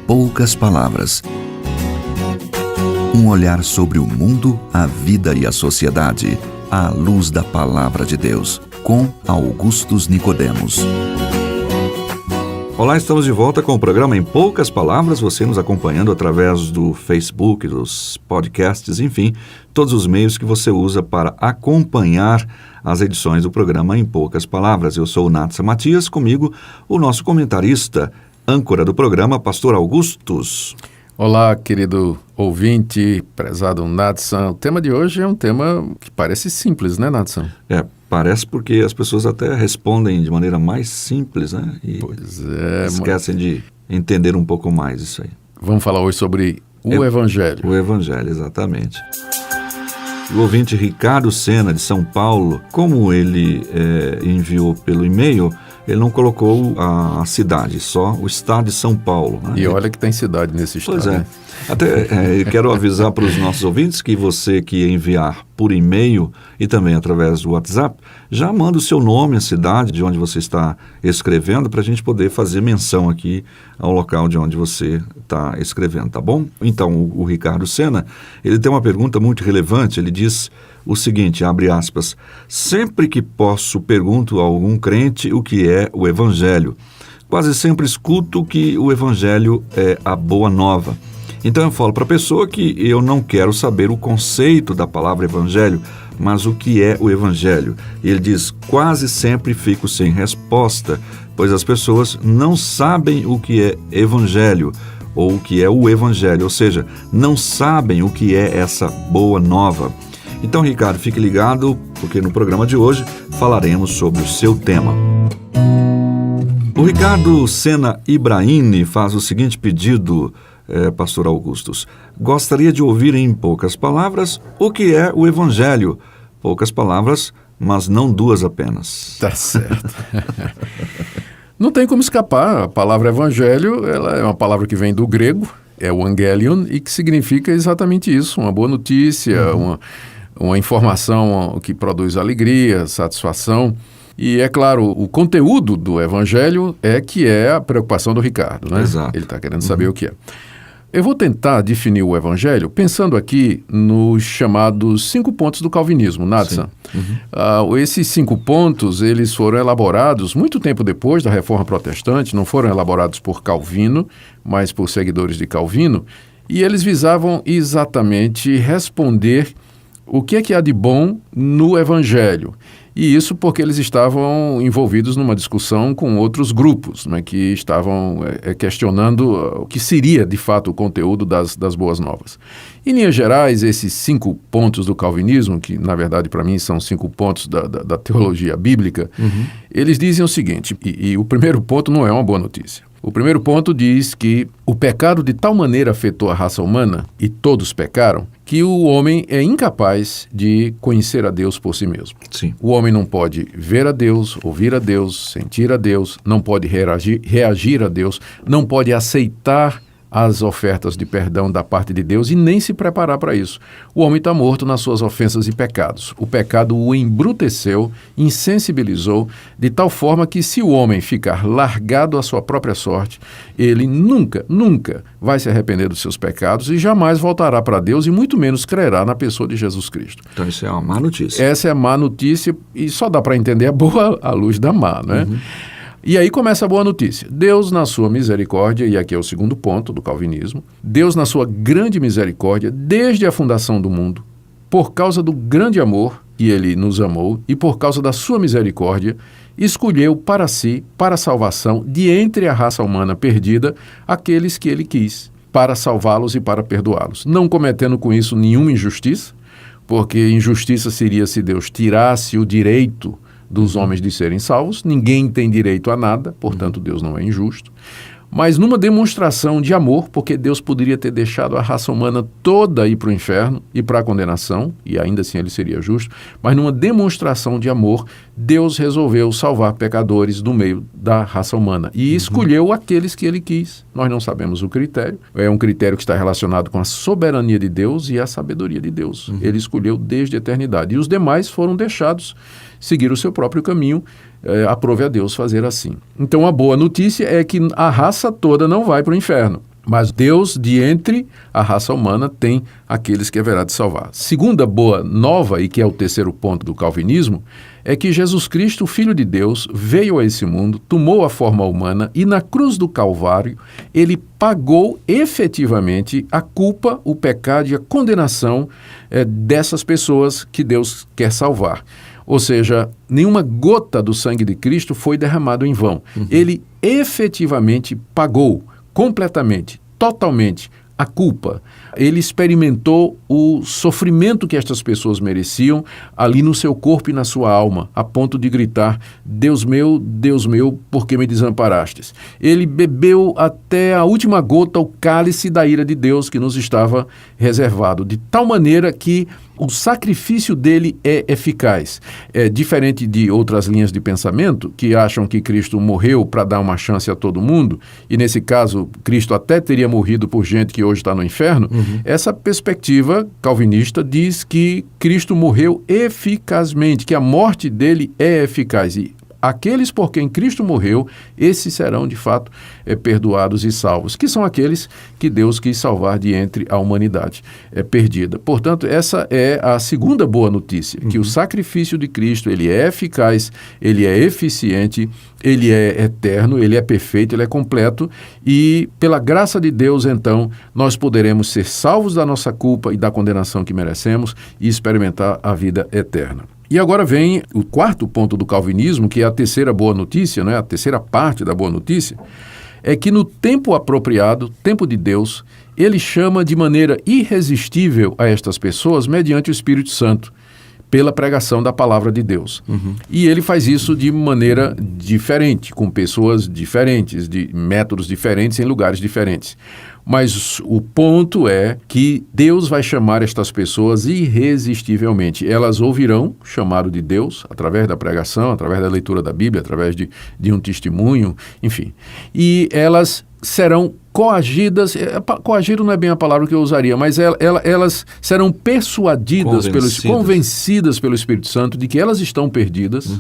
poucas palavras. Um olhar sobre o mundo, a vida e a sociedade, à luz da Palavra de Deus, com Augustus Nicodemos. Olá, estamos de volta com o programa Em Poucas Palavras, você nos acompanhando através do Facebook, dos podcasts, enfim, todos os meios que você usa para acompanhar as edições do programa Em Poucas Palavras. Eu sou o Natsa Matias, comigo o nosso comentarista, âncora do programa, Pastor Augustus. Olá, querido ouvinte, prezado Natsan. O tema de hoje é um tema que parece simples, né, Natsan? Parece porque as pessoas até respondem de maneira mais simples, né? E pois é. Esquecem de entender um pouco mais isso aí. Vamos falar hoje sobre o Evangelho. O Evangelho, exatamente. O ouvinte Ricardo Sena, de São Paulo, como ele enviou pelo e-mail, ele não colocou a cidade, só o estado de São Paulo. Né? E olha que tem cidade nesse estado. Pois é. Né? Até eu quero avisar para os nossos ouvintes que você que enviar por e-mail e também através do WhatsApp, já manda o seu nome, a cidade de onde você está escrevendo, para a gente poder fazer menção aqui ao local de onde você está escrevendo, tá bom? Então, o Ricardo Sena, ele tem uma pergunta muito relevante, ele diz o seguinte, abre aspas, sempre que posso pergunto a algum crente o que é o Evangelho. Quase sempre escuto que o Evangelho é a boa nova. Então eu falo para a pessoa que eu não quero saber o conceito da palavra Evangelho, mas o que é o Evangelho. E ele diz, quase sempre fico sem resposta, pois as pessoas não sabem o que é Evangelho, ou o que é o Evangelho, ou seja, não sabem o que é essa boa nova. Então, Ricardo, fique ligado, porque no programa de hoje falaremos sobre o seu tema. O Ricardo Sena Ibrahini faz o seguinte pedido, Pastor Augustus. Gostaria de ouvir em poucas palavras o que é o Evangelho. Poucas palavras, mas não duas apenas. Tá certo. Não tem como escapar. A palavra Evangelho, ela é uma palavra que vem do grego, é o angelion, e que significa exatamente isso, uma boa notícia, uma informação que produz alegria, satisfação. E, é claro, o conteúdo do Evangelho que é a preocupação do Ricardo, né? Exato. Ele está querendo saber o que é. Eu vou tentar definir o Evangelho pensando aqui nos chamados 5 pontos do calvinismo, Natsa. Esses 5 pontos, eles foram elaborados muito tempo depois da Reforma Protestante, não foram elaborados por Calvino, mas por seguidores de Calvino, e eles visavam exatamente responder o que é que há de bom no Evangelho. E isso porque eles estavam envolvidos numa discussão com outros grupos, né, que estavam questionando o que seria, de fato, o conteúdo das boas novas. Em linhas gerais, esses 5 pontos do calvinismo, que, na verdade, para mim, são 5 pontos da teologia bíblica, eles dizem o seguinte, e o primeiro ponto não é uma boa notícia. O primeiro ponto diz que o pecado de tal maneira afetou a raça humana, e todos pecaram, que o homem é incapaz de conhecer a Deus por si mesmo. Sim. O homem não pode ver a Deus, ouvir a Deus, sentir a Deus, não pode reagir a Deus, não pode aceitar as ofertas de perdão da parte de Deus e nem se preparar para isso. O homem está morto nas suas ofensas e pecados. O pecado o embruteceu, insensibilizou, de tal forma que se o homem ficar largado à sua própria sorte, ele nunca vai se arrepender dos seus pecados e jamais voltará para Deus e muito menos crerá na pessoa de Jesus Cristo. Então isso é uma má notícia. Essa é a má notícia e só dá para entender a boa à luz da má, né? E aí começa a boa notícia. Deus, na sua misericórdia, e aqui é o segundo ponto do calvinismo, Deus, na sua grande misericórdia, desde a fundação do mundo, por causa do grande amor que Ele nos amou e por causa da sua misericórdia, escolheu para si, para a salvação, de entre a raça humana perdida, aqueles que Ele quis, para salvá-los e para perdoá-los, não cometendo com isso nenhuma injustiça, porque injustiça seria se Deus tirasse o direito dos homens de serem salvos, ninguém tem direito a nada, portanto Deus não é injusto, mas numa demonstração de amor, porque Deus poderia ter deixado a raça humana toda ir para o inferno e para a condenação, e ainda assim ele seria justo, mas numa demonstração de amor, Deus resolveu salvar pecadores do meio da raça humana e escolheu aqueles que ele quis. Nós não sabemos o critério, é um critério que está relacionado com a soberania de Deus e a sabedoria de Deus. Ele escolheu desde a eternidade, e os demais foram deixados seguir o seu próprio caminho, aprove a Deus fazer assim. Então a boa notícia é que a raça toda não vai para o inferno. Mas Deus, de entre a raça humana, tem aqueles que haverá de salvar. Segunda boa nova, e que é o terceiro ponto do calvinismo, é que Jesus Cristo, Filho de Deus, veio a esse mundo, tomou a forma humana e na cruz do Calvário ele pagou efetivamente a culpa, o pecado e a condenação dessas pessoas que Deus quer salvar. Ou seja, nenhuma gota do sangue de Cristo foi derramado em vão. Ele efetivamente pagou completamente, totalmente a culpa. Ele experimentou o sofrimento que estas pessoas mereciam ali no seu corpo e na sua alma, a ponto de gritar: Deus meu, por que me desamparastes? Ele bebeu até a última gota o cálice da ira de Deus que nos estava reservado, de tal maneira que o sacrifício dele é eficaz. É diferente de outras linhas de pensamento que acham que Cristo morreu para dar uma chance a todo mundo, e nesse caso Cristo até teria morrido por gente que hoje está no inferno. Essa perspectiva calvinista diz que Cristo morreu eficazmente, que a morte dele é eficaz. E aqueles por quem Cristo morreu, esses serão de fato perdoados e salvos, que são aqueles que Deus quis salvar de entre a humanidade perdida. Portanto, essa é a segunda boa notícia, que o sacrifício de Cristo, ele é eficaz, ele é eficiente, ele é eterno, ele é perfeito, ele é completo, e pela graça de Deus, então, nós poderemos ser salvos da nossa culpa e da condenação que merecemos e experimentar a vida eterna. E agora vem o quarto ponto do calvinismo, que é a terceira boa notícia, né? A terceira parte da boa notícia, é que no tempo apropriado, tempo de Deus, ele chama de maneira irresistível a estas pessoas mediante o Espírito Santo, pela pregação da palavra de Deus. E ele faz isso de maneira diferente, com pessoas diferentes, de métodos diferentes, em lugares diferentes. Mas o ponto é que Deus vai chamar estas pessoas irresistivelmente. Elas ouvirão o chamado de Deus através da pregação, através da leitura da Bíblia, através de um testemunho, enfim. E elas serão coagidas, coagido não é bem a palavra que eu usaria, mas elas serão persuadidas, convencidas pelo Espírito Santo de que elas estão perdidas,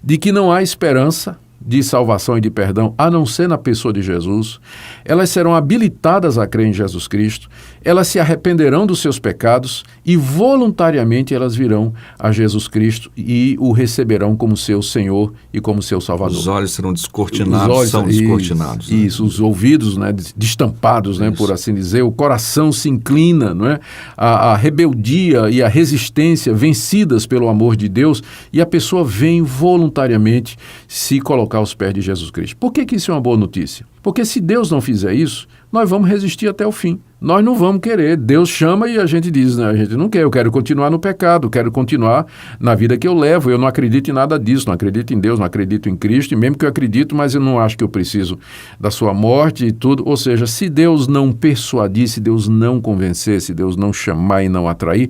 de que não há esperança de salvação e de perdão, a não ser na pessoa de Jesus. Elas serão habilitadas a crer em Jesus Cristo, elas se arrependerão dos seus pecados e voluntariamente elas virão a Jesus Cristo e o receberão como seu Senhor e como seu Salvador. Os olhos serão descortinados, descortinados. Isso, os ouvidos, né, destampados, né, por assim dizer, o coração se inclina, não é? A rebeldia e a resistência vencidas pelo amor de Deus, e a pessoa vem voluntariamente se colocar aos pés de Jesus Cristo. Por que isso é uma boa notícia? Porque se Deus não fizer isso, nós vamos resistir até o fim. Nós não vamos querer. Deus chama e a gente diz, né? A gente não quer, eu quero continuar no pecado, quero continuar na vida que eu levo, eu não acredito em nada disso, não acredito em Deus, não acredito em Cristo, e mesmo que eu acredito, mas eu não acho que eu preciso da sua morte e tudo. Ou seja, se Deus não persuadir, se Deus não convencer, se Deus não chamar e não atrair,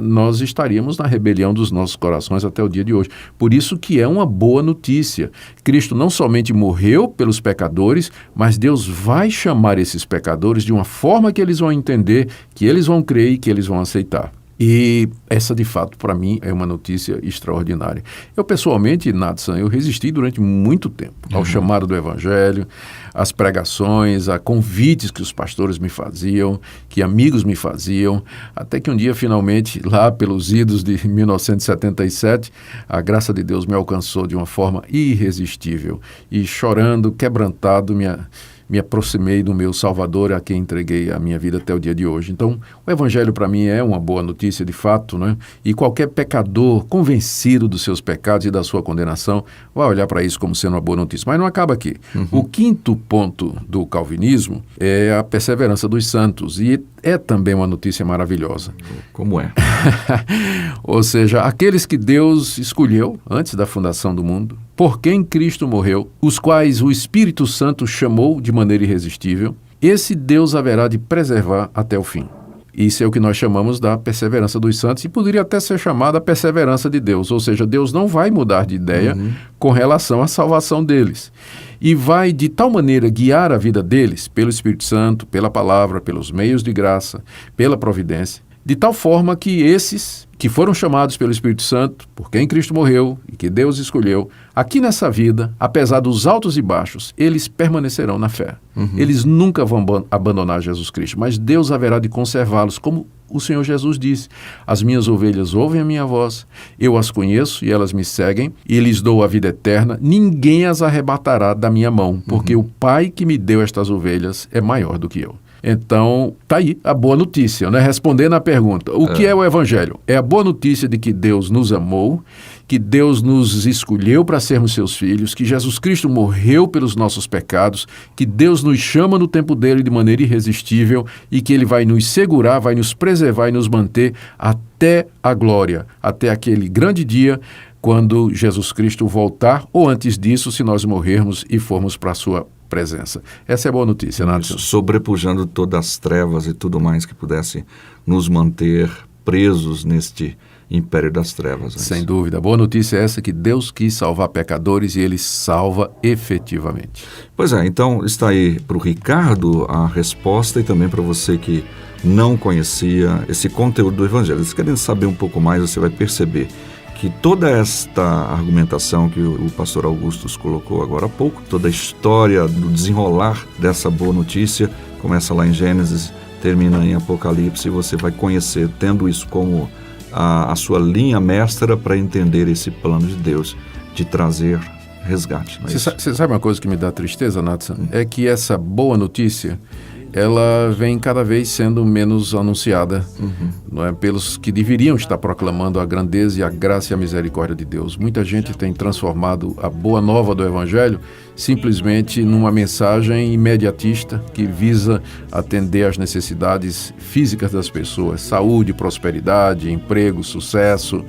nós estaríamos na rebelião dos nossos corações até o dia de hoje. Por isso que é uma boa notícia. Cristo não somente morreu pelos pecadores, mas Deus vai chamar esses pecadores de uma forma que eles vão entender, que eles vão crer e que eles vão aceitar. E essa, de fato, para mim, é uma notícia extraordinária. Eu, pessoalmente, Nadson, eu resisti durante muito tempo ao chamado do Evangelho, às pregações, a convites que os pastores me faziam, que amigos me faziam, até que um dia, finalmente, lá pelos idos de 1977, a graça de Deus me alcançou de uma forma irresistível. E chorando, quebrantado, me aproximei do meu Salvador, a quem entreguei a minha vida até o dia de hoje. Então, o Evangelho para mim é uma boa notícia de fato, né? E qualquer pecador convencido dos seus pecados e da sua condenação vai olhar para isso como sendo uma boa notícia. Mas não acaba aqui. O quinto ponto do calvinismo é a perseverança dos santos, e é também uma notícia maravilhosa. Como é? Ou seja, aqueles que Deus escolheu antes da fundação do mundo, por quem Cristo morreu, os quais o Espírito Santo chamou de maneira irresistível, esse Deus haverá de preservar até o fim. Isso é o que nós chamamos da perseverança dos santos, e poderia até ser chamada a perseverança de Deus, ou seja, Deus não vai mudar de ideia com relação à salvação deles. E vai de tal maneira guiar a vida deles, pelo Espírito Santo, pela palavra, pelos meios de graça, pela providência, de tal forma que esses que foram chamados pelo Espírito Santo, por quem Cristo morreu e que Deus escolheu, aqui nessa vida, apesar dos altos e baixos, eles permanecerão na fé. Eles nunca vão abandonar Jesus Cristo, mas Deus haverá de conservá-los, como o Senhor Jesus disse: as minhas ovelhas ouvem a minha voz, eu as conheço e elas me seguem, e lhes dou a vida eterna, ninguém as arrebatará da minha mão, porque o Pai que me deu estas ovelhas é maior do que eu. Então, tá aí a boa notícia, né? Respondendo à pergunta, o que é o Evangelho? É a boa notícia de que Deus nos amou, que Deus nos escolheu para sermos seus filhos, que Jesus Cristo morreu pelos nossos pecados, que Deus nos chama no tempo dele de maneira irresistível e que ele vai nos segurar, vai nos preservar e nos manter até a glória, até aquele grande dia quando Jesus Cristo voltar, ou antes disso, se nós morrermos e formos para a sua presença. Essa é a boa notícia, Nathan. Sobrepujando todas as trevas e tudo mais que pudesse nos manter presos neste império das trevas. Sem dúvida. A boa notícia é essa, que Deus quis salvar pecadores e Ele salva efetivamente. Pois é, então está aí para o Ricardo a resposta e também para você que não conhecia esse conteúdo do Evangelho. Se querem saber um pouco mais, você vai perceber que toda esta argumentação que o pastor Augustus colocou agora há pouco, toda a história do desenrolar dessa boa notícia, começa lá em Gênesis, termina em Apocalipse, e você vai conhecer, tendo isso como a sua linha mestra para entender esse plano de Deus de trazer resgate. Você sabe uma coisa que me dá tristeza, Nathan? É que essa boa notícia, ela vem cada vez sendo menos anunciada, não é? Pelos que deveriam estar proclamando a grandeza e a graça e a misericórdia de Deus. Muita gente tem transformado a boa nova do Evangelho simplesmente numa mensagem imediatista que visa atender às necessidades físicas das pessoas, saúde, prosperidade, emprego, sucesso,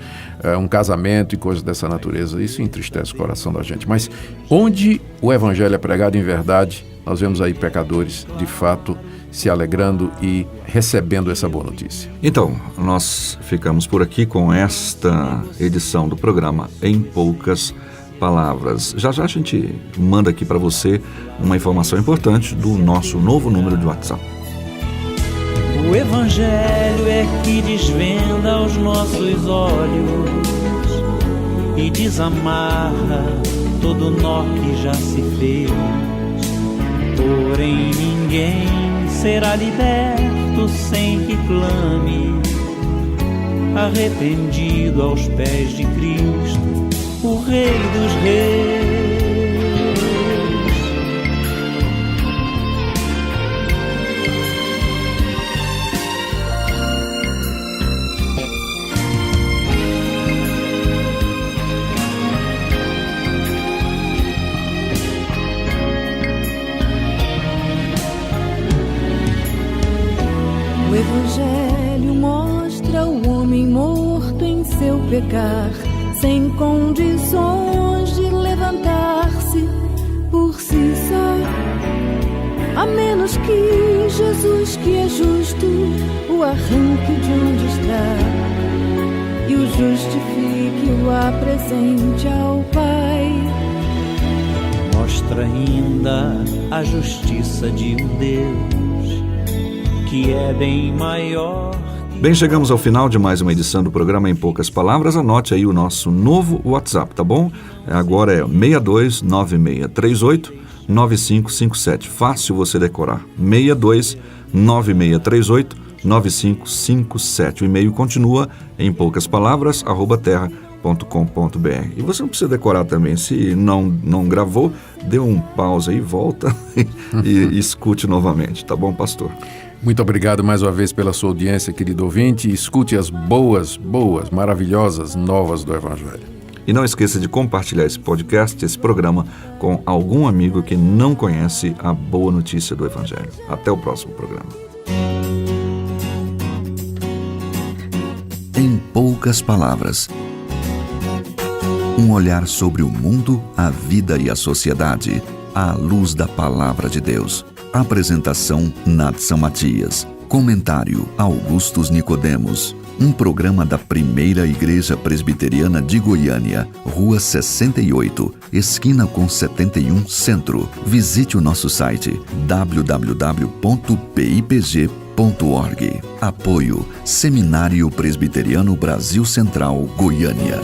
um casamento e coisas dessa natureza. Isso entristece o coração da gente. Mas onde o Evangelho é pregado em verdade, nós vemos aí pecadores, de fato, se alegrando e recebendo essa boa notícia. Então, nós ficamos por aqui com esta edição do programa Em Poucas Palavras. Já já a gente manda aqui para você uma informação importante do nosso novo número de WhatsApp. O Evangelho é que desvenda aos nossos olhos e desamarra todo nó que já se fez. Porém ninguém será liberto sem que clame, arrependido aos pés de Cristo, o Rei dos Reis. O Evangelho mostra o homem morto em seu pecar, sem condições de levantar-se por si só, a menos que Jesus, que é justo, o arranque de onde está e o justifique, o apresente ao Pai. Mostra ainda a justiça de um Deus que é bem maior. Bem, chegamos ao final de mais uma edição do programa Em Poucas Palavras. Anote aí o nosso novo WhatsApp, tá bom? Agora é 6296389557. Fácil você decorar. 6296389557. O e-mail continua em poucaspalavras@terra.com.br. E você não precisa decorar também. Se não gravou, dê um pausa aí, volta e escute novamente, tá bom, pastor? Muito obrigado mais uma vez pela sua audiência, querido ouvinte. Escute as boas, maravilhosas novas do Evangelho. E não esqueça de compartilhar esse podcast, esse programa, com algum amigo que não conhece a boa notícia do Evangelho. Até o próximo programa. Em Poucas Palavras. Um olhar sobre o mundo, a vida e a sociedade, à luz da Palavra de Deus. Apresentação, Nathan Matias. Comentário, Augustus Nicodemos. Um programa da Primeira Igreja Presbiteriana de Goiânia, Rua 68, esquina com 71, Centro. Visite o nosso site www.pipg.org.br. Apoio Seminário Presbiteriano Brasil Central, Goiânia.